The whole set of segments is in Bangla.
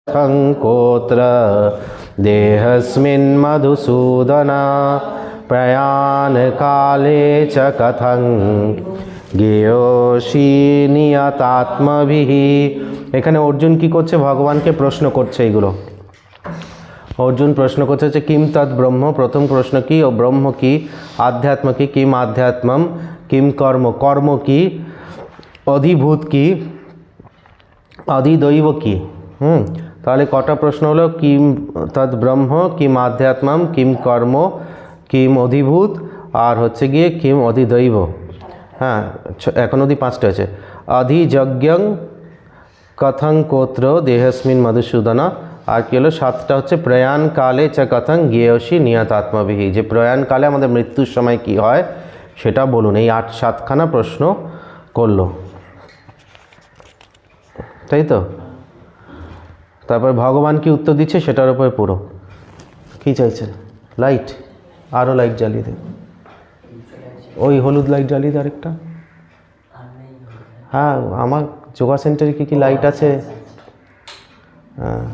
कोत्र देहस्मिन् मधुसूदन प्रयाणकाले च कथं জ্ঞেয়সি নিয়তাত্মভিঃ। এখানে অর্জুন কি করছে? ভগবানকে প্রশ্ন করছে। এইগুলো অর্জুন প্রশ্ন করছে হচ্ছে কিম তৎ ব্রহ্ম। প্রথম প্রশ্ন কি? ও ব্রহ্ম কি? আধ্যাত্ম কি? কিম আধ্যাত্মম। কিম কর্ম, কর্ম কি? অধিভূত কি? অধিদৈব কি? তাহলে কটা প্রশ্ন হলো? কিম তৎ ব্রহ্ম, কিম আধ্যাত্মম, কিম কর্ম, কিম অধিভূত, আর হচ্ছে গিয়ে কিম অধিদৈব। হ্যাঁ, এখন অবধি পাঁচটা আছে। অধিযজ্ঞং কথং কোত্র দেহস্মিন মধুসূদন। আর কি হলো? সাতটা হচ্ছে প্রয়াণ কালে চ কথং জ্ঞেয়সি নিয়তাত্মভিঃ। যে প্রয়াণ কালে আমাদের মৃত্যুর সময় কি হয় সেটা বলুন। এই সাতখানা প্রশ্ন করলো, তাই তো? তারপর ভগবান কি উত্তর দিচ্ছে সেটার উপরে পুরো। কি চাইছেন? লাইট, আরও লাইট জ্বালিয়ে দেন। ওই হলুদ লাইট জ্বালিয়ে দেয় আরেকটা। হ্যাঁ, আমার যোগা সেন্টারে কি কি লাইট আছে? হ্যাঁ,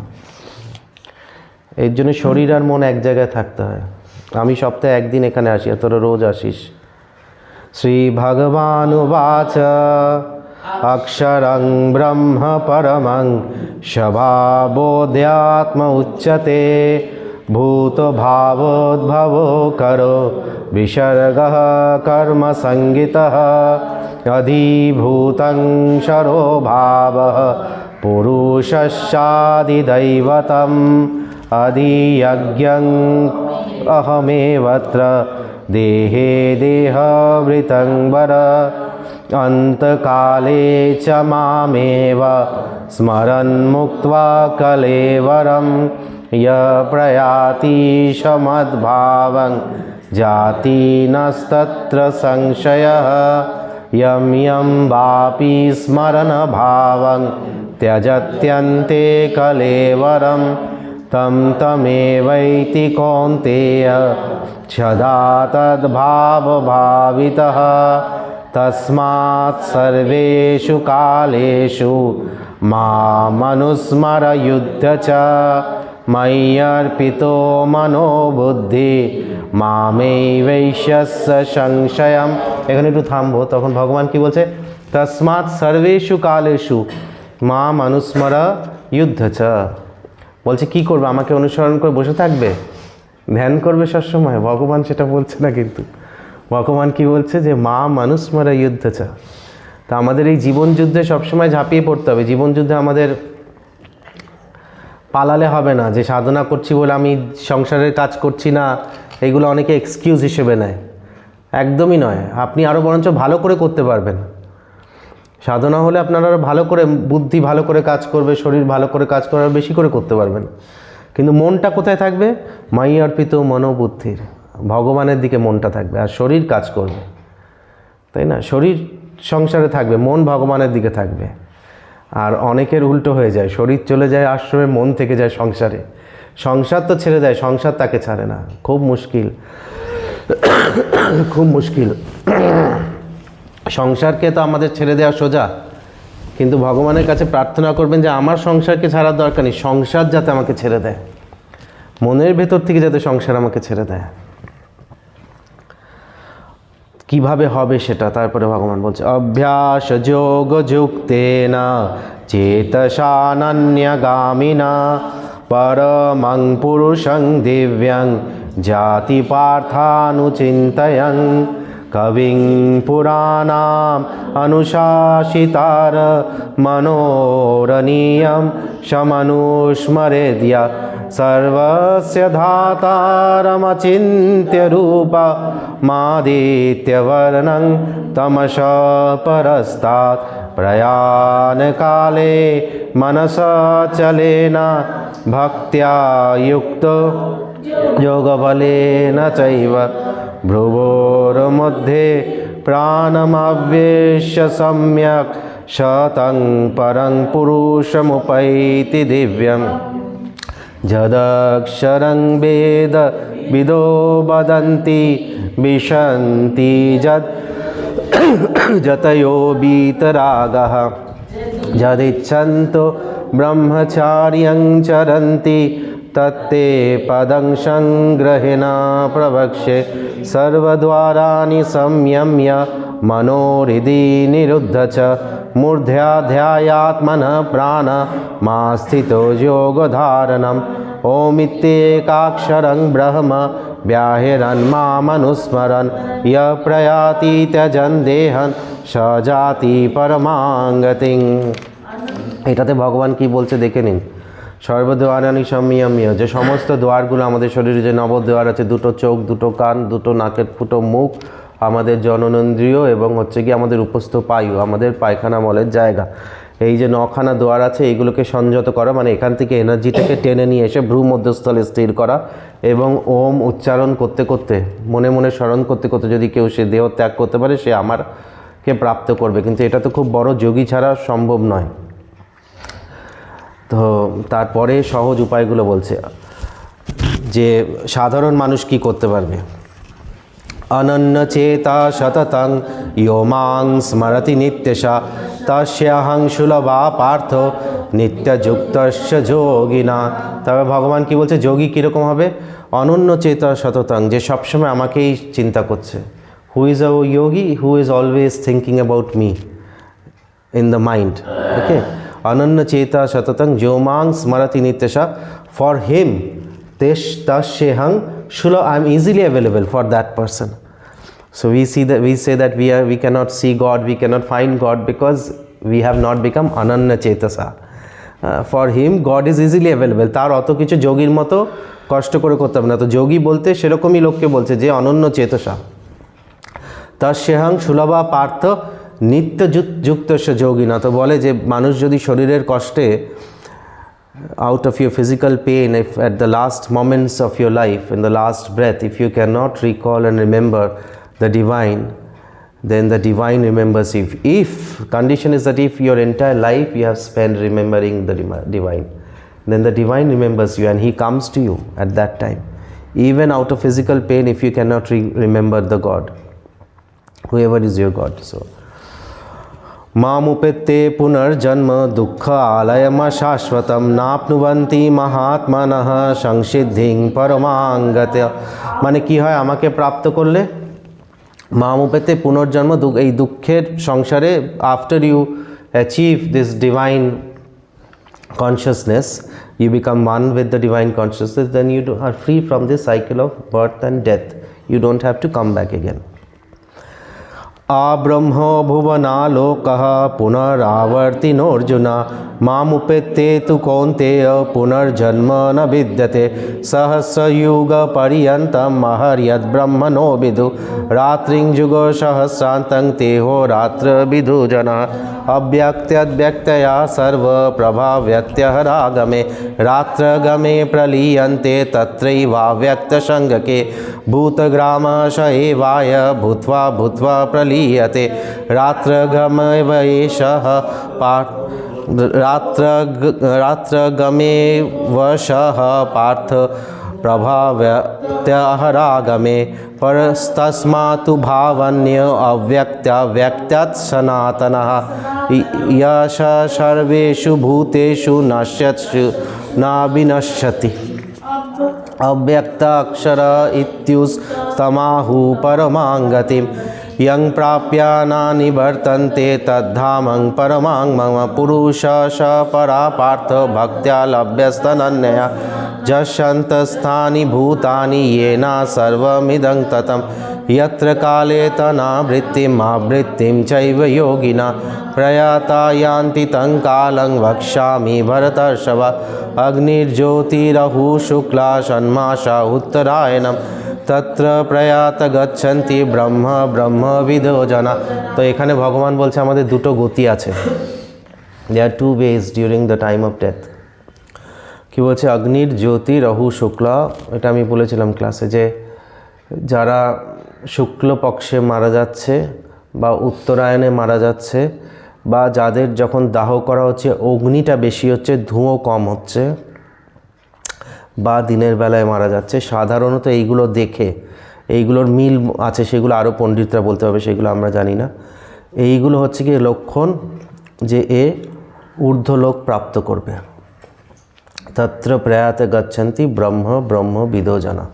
এর জন্য শরীর আর মন এক জায়গায় থাকতে হয়। আমি সপ্তাহে একদিন এখানে আসি, আর তোরা রোজ আসিস। শ্রী ভগবানুবাচ অক্ষরং ব্রহ্ম পরমং স্বভাবোধ্যাত্ম উচ্যতে ভূত ভাবোদ্ভব করো বিসর্গঃ কর্ম সংগীতঃ অধিভূতং সরো ভাবঃ পুরুষস্যাদিদৈবতম অধিয়জ্ঞং অহমেবত্র দেহে দেহভৃতং বর অন্তকালে চ মামেব স্মরन् মুক্ত্বা কলেবরম য় প্রয়াতি সমদ্ভাবং জাতি নস্তত্র সংশয়ঃ यं यं वापि स्मरन् भावं त्यजत्यन्ते कलेवरं तं तमेवैति कौन्तेय सदा तद्भावभावितः तस्मात् सर्वेषु कालेषु मामनुस्मर युध्य च मय्यर्पितो मनो बुद्धि মামেবৈশ্যস্য সংশয়ম। এখানে একটু থামবো। তখন ভগবান কি বলছে? তস্মাৎ সর্বেষু কালেষু মাম অনুস্মর যুদ্ধ চ। বলছে কি করবে? আমাকে অনুসরণ করে বসে থাকবে, ধ্যান করবে সবসময়? ভগবান সেটা বলছে না, কিন্তু ভগবান কি বলছে? যে মাম অনুস্মর যুদ্ধ চ। তা আমাদের এই জীবন যুদ্ধে সবসময় ঝাঁপিয়ে পড়তে হবে। জীবন যুদ্ধে আমাদের পালালে হবে না। যে সাধনা করছি বলে আমি সংসারের কাজ করছি না, এইগুলো অনেকে এক্সকিউজ হিসেবে নেয়। একদমই নয়। আপনি আরও বরঞ্চ ভালো করে করতে পারবেন। সাধনা হলে আপনারা আরও ভালো করে, বুদ্ধি ভালো করে কাজ করবে, শরীর ভালো করে কাজ করে, আরও বেশি করে করতে পারবেন। কিন্তু মনটা কোথায় থাকবে? মাই অর্পিত মনোবুদ্ধির, ভগবানের দিকে মনটা থাকবে, আর শরীর কাজ করবে, তাই না? শরীর সংসারে থাকবে, মন ভগবানের দিকে থাকবে। আর অনেকের উল্টো হয়ে যায়, শরীর চলে যায় আশ্রমে, মন থেকে যায় সংসারে। সংসার তো ছেড়ে দেয়, সংসার তাকে ছাড়ে না। খুব মুশকিল, খুব মুশকিল। সংসারকে তো আমাদের ছেড়ে দেওয়া সোজা, কিন্তু ভগবানের কাছে প্রার্থনা করবেন যে আমার সংসারকে ছাড়ার দরকার নেই, সংসার যাতে আমাকে ছেড়ে দেয়, মনের ভেতর থেকে যাতে সংসার আমাকে ছেড়ে দেয়। কিভাবে হবে সেটা তারপরে ভগবান বলছে অভ্যাস যোগ যুক্তেনা চেতসানন্যগামিনা পরমং পুরুষং দিব্যং জাতি পার্থানুচিন্তয়ং কবিং পুরাণাম অনুশাসিতার মনোরণীয়ম সমনুস্মরেদ্য सर्वस्य धातारमचिन्त्य रूप मादित्यवर्णं तमसः परस्तात् प्रयाणकाले मनसा चलेन भक्त्या युक्तो योगबलेन चैव भ्रुवोर्मध्ये प्राणमवेश्य सम्यक् शतं परं पुरुषमुपैति दिव्यम् যদক্ষরং বেদ বিদো বদন্তি বিশন্তি যতয়ো বীতরাগঃ যদিচ্ছন্তো ब्रह्मचार्यं चरन्ति तत्ते पदं संग्रहेण प्रवक्ष्ये सर्वद्वाराणि संयम्य मनोहृदि निरुद्ध च मूर्ध्याध्यायात्मनः प्राणमास्थितो योगधारणम् ओमित्येकाक्षरं ब्रह्म व्याहरन् मामनुस्मरन् यः प्रयाति त्यजन् देहं स जाति परमांगतिं। এটাতে ভগবান কি বলছে দেখে নিন। সর্বদ্বারাণি সংযম্য, যে সমস্ত দ্বারগুলো আমাদের শরীরে, যে নবদ্বার আছে, দুটো চোখ, দুটো কান, দুটো নাকের ফুটো মুখ, আমাদের জননেন্দ্রিয় এবং হচ্ছে কি আমাদের উপস্থ পায়ু, আমাদের পায়খানা মলের জায়গা, এই যে নখানা দ্বার আছে এইগুলোকে সংযত করা, মানে এখান থেকে এনার্জিটাকে টেনে নিয়ে এসে ভ্রু মধ্যস্থলে স্থির করা এবং ওম উচ্চারণ করতে করতে, মনে মনে স্মরণ করতে করতে যদি কেউ সে দেহ ত্যাগ করতে পারে সে আমারকে প্রাপ্ত করবে। কিন্তু এটা তো খুব বড় যোগী ছাড়া সম্ভব নয়। তো তারপরে সহজ উপায়গুলো বলছে যে সাধারণ মানুষ কি করতে পারবে। অনন্য চেতা সততং ইয়ো মাং স্মরতি নিত্যশা তস্যাহং সুলভা পার্থ নিত্যযুক্তস্য যোগিনা। তবে ভগবান কি বলছে, যোগী কীরকম হবে? অনন্য চেতা সততং, যে সবসময় আমাকেই চিন্তা করছে। Who is a Yogi? Who is always thinking about me in the mind. Okay, ananya cheta satatang yomang smarati nityasha, for him tashehang shula, I am easily available for that person. So we say that we cannot see God, we cannot find God because we have not become ananya chetasa. For him God is easily available. তার অত কিছু যোগীর মতো কষ্ট করে করতে হবে না। তো যোগী বলতে সেরকমই লোককে বলছে যে অনন্য চেতসা। তস্যেহং সুলভা পার্থ নিত্য যুক্তস্য যোগিনা। তো বলে যে মানুষ যদি শরীরের কষ্টে, out of your physical pain, if at the last moments of your life, in the last breath, if you cannot recall and remember the divine, then the divine remembers you. If condition is that if your entire life you have spent remembering the divine, then the divine remembers you and he comes to you at that time. Even out of physical pain, if you cannot remember the God, whoever is your God. So मामुपेत्ते पुनर्जन्म दुःख आलयम शाश्वतम नाप्नुवन्ति महात्मनः संसिद्धिं परमांगत्य। মানে কি হয়, আমাকে প্রাপ্ত করলে মামুপেতে পুনর্জন্ম, এই দুঃখের সংসারে, after you achieve this divine consciousness, you become one with the divine consciousness, then you are free from this cycle of birth and death. You don't have to come back again. आब्रह्मो भुवनालोकः पुनरावर्तिनोऽर्जुन मामुपेत्ते तु कौन्तेय पुनर्जन्म न विद्यते सहस्रयुगपर्यन्तं महर्यद्ब्रह्मणो विदु रात्रिं जुगसहस्रान्तं तेहो रात्रविदु जनः अव्यक्त्याद्व्यक्तया सर्वप्रभाव्यत्यहरागमे रात्रगमे प्रलीयन्ते तत्रैवाव्यक्तसंज्ञके भूतग्रामश एवाय भूत्वा भूत्वा प्रलीयते रात्रगमे वैशः रात्रगमे वशः पार्थ प्रभाव्यत्यहरागमे परस्तस्मात्तु भावन्य अव्यक्तात् सनातनः यश सर्वेषु भूतेषु नश्यत्सु न विनश्यति अव्यक्ताक्षर इत्युस्तमाहु परमांगतिं यं प्राप्य न निवर्तन्ते तद्धामं परमां मम पुरुषः परा पार्थ भक्त्या लभ्यस्तनन्यया जशन्तस्थानि भूतानि येन सर्वमिदं ततं यत्र काले तनावृत्तिमावृत्तिं चैव योगिना प्रयाता यान्ति तं कालं वक्ष्यामि भरतर्षभ अग्निर्ज्योतिरहु शुक्ला षण्मासा उत्तरायणं तत्र प्रयात गच्छन्ति ब्रह्म ब्रह्मविदो जना। তো এখানে ভগবান বলছে আমাদের দুটো গতি আছে, there are two ways during the time of death। কি বলছে, অগ্নির জ্যোতি রহু শুক্লা, এটা আমি বলেছিলাম ক্লাসে, যে যারা শুক্লপক্ষে মারা যাচ্ছে বা উত্তরায়ণে মারা যাচ্ছে বা যাদের যখন দাহ করা হচ্ছে অগ্নিটা বেশি হচ্ছে, ধুঁয়ো কম হচ্ছে, বা দিনের বেলায় মারা যাচ্ছে, সাধারণত এইগুলো দেখে, এইগুলোর মিল আছে, সেগুলো আরও পণ্ডিতরা বলতে হবে, সেগুলো আমরা জানি না। এইগুলো হচ্ছে কি লক্ষণ যে এ ঊর্ধ্বলোক প্রাপ্ত করবে। তত্র প্রয়াতে গচ্ছন্তি ব্রহ্ম ব্রহ্ম বিদো জনা।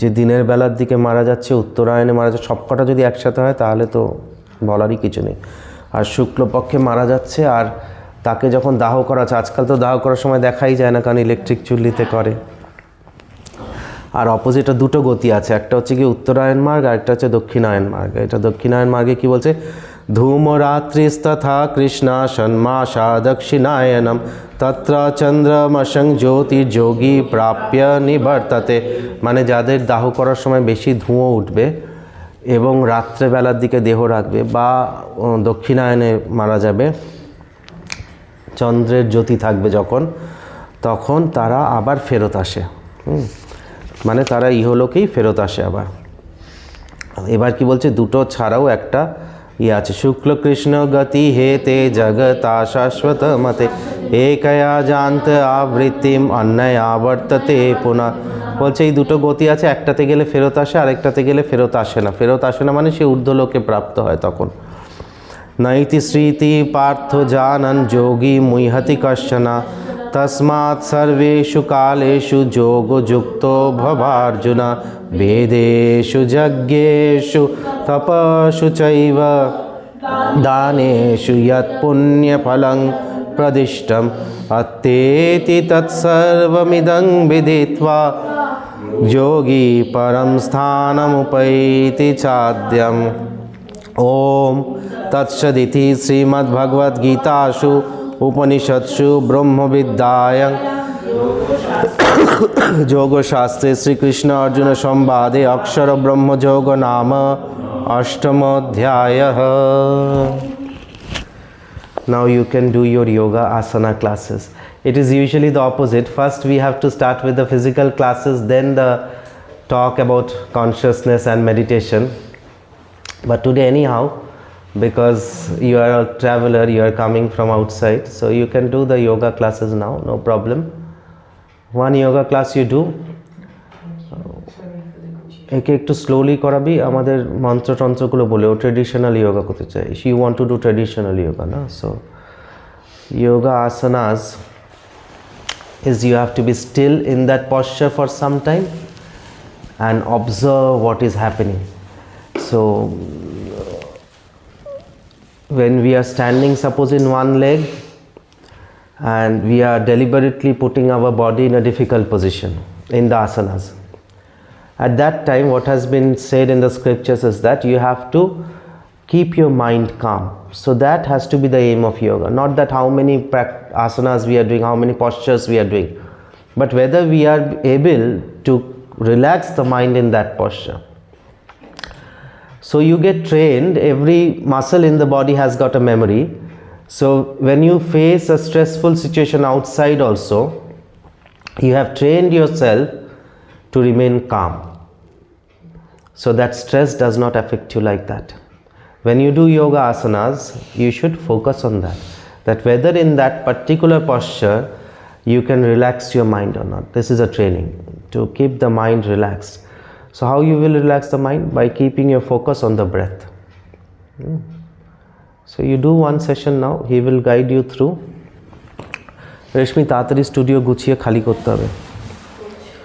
যে দিনের বেলার দিকে মারা যাচ্ছে, উত্তরায়ণে মারা যাচ্ছে, সবকটা যদি একসাথে হয় তাহলে তো বলারই কিছু নেই। আর শুক্লপক্ষে মারা যাচ্ছে, আর তাকে যখন দাহ করা হচ্ছে, আজকাল তো দাহ করার সময় দেখাই যায় না, কারণ ইলেকট্রিক চুল্লিতে করে। আর অপোজিটে দুটো গতি আছে, একটা হচ্ছে কি উত্তরায়ণ মার্গ, আর একটা হচ্ছে দক্ষিণায়ন মার্গ। এটা দক্ষিণায়ন মার্গে কি বলছে, ধূমরাত্রিস্তথা কৃষ্ণা ষণ্মাসা দক্ষিণায়নম তত্র চন্দ্রমসং জ্যোতির্যোগী প্রাপ্য নিবর্ততে। মানে যাদের দাহ করার সময় বেশি ধুঁয়ো উঠবে এবং রাত্রেবেলার দিকে দেহ রাখবে বা দক্ষিণায়নে মারা যাবে, চন্দ্রের জ্যোতি থাকবে যখন, তখন তারা আবার ফেরত আসে। মানে তারা ইহলোকেই ফেরত আসে আবার। এবার কি বলছে, দুটো ছাড়াও একটা আছে, শুক্ল কৃষ্ণ গতি হেতে জগতা শাশ্বত মতে একয়া জান্ত আবৃত্তিম অন্যয় আবর্ততে পুনঃ। বলছে এই দুটো গতি আছে, একটাতে গেলে ফেরত আসে, আরেকটাতে গেলে ফেরত আসে না। ফেরত আসে না মানে সে ঊর্ধ্বলোকে প্রাপ্ত হয় তখন। নৈতি স্মৃতি পার্থ জানন যোগী মুহ্যতি কশ্চন তস্মাৎ সর্বেষু কালেষু যোগযুক্তো ভবার্জুন বেদেষু যজ্ঞেষু তপসু চৈব দানেষু যৎ পুণ্যফলং প্রদিষ্টম অত্তেতি তৎসর্বমিদং বিদিত্বা যোগী পরম স্থানমুপৈতি চাদ্যম। ওম তৎসদিতি শ্রীমদ্ভগবদ্গীতাসু উপনিষৎসু ব্রহ্মবিদ্যায়াং যোগशास्त्रे श्रीकृष्ण अर्जुन संवादे अक्षर ब्रह्मयोग नाम अष्टमोऽध्यायः। Now you can do your yoga asana classes. It is usually the opposite. First we have to start with the physical classes, then the talk about consciousness and meditation. But today anyhow, because you are a traveler, you are coming from outside, so you can do the yoga classes now, no problem. One yoga class you do. একে একটু স্লোলি করাবি, আমাদের মন্ত্রতন্ত্রগুলো বলে ও ট্রেডিশনাল যোগা করতে চাই। You want to do traditional yoga না, so yoga asanas is you have to be still in that posture for some time and observe what is happening. So when we are standing, suppose in one leg, and we are deliberately putting our body in a difficult position in the asanas, at that time what has been said in the scriptures is that you have to keep your mind calm. So that has to be the aim of yoga, not that how many asanas we are doing, how many postures we are doing, but whether we are able to relax the mind in that posture. So you get trained, every muscle in the body has got a memory. So when you face a stressful situation outside also, you have trained yourself to remain calm, so that stress does not affect you like that. When you do yoga asanas, you should focus on that whether in that particular posture you can relax your mind or not. This is a training to keep the mind relaxed. So how you will relax the mind? By keeping your focus on the breath. So you do one session now, he will guide you through. রেশমি তাড়াতাড়ি স্টুডিও গুছিয়ে খালি করতে হবে।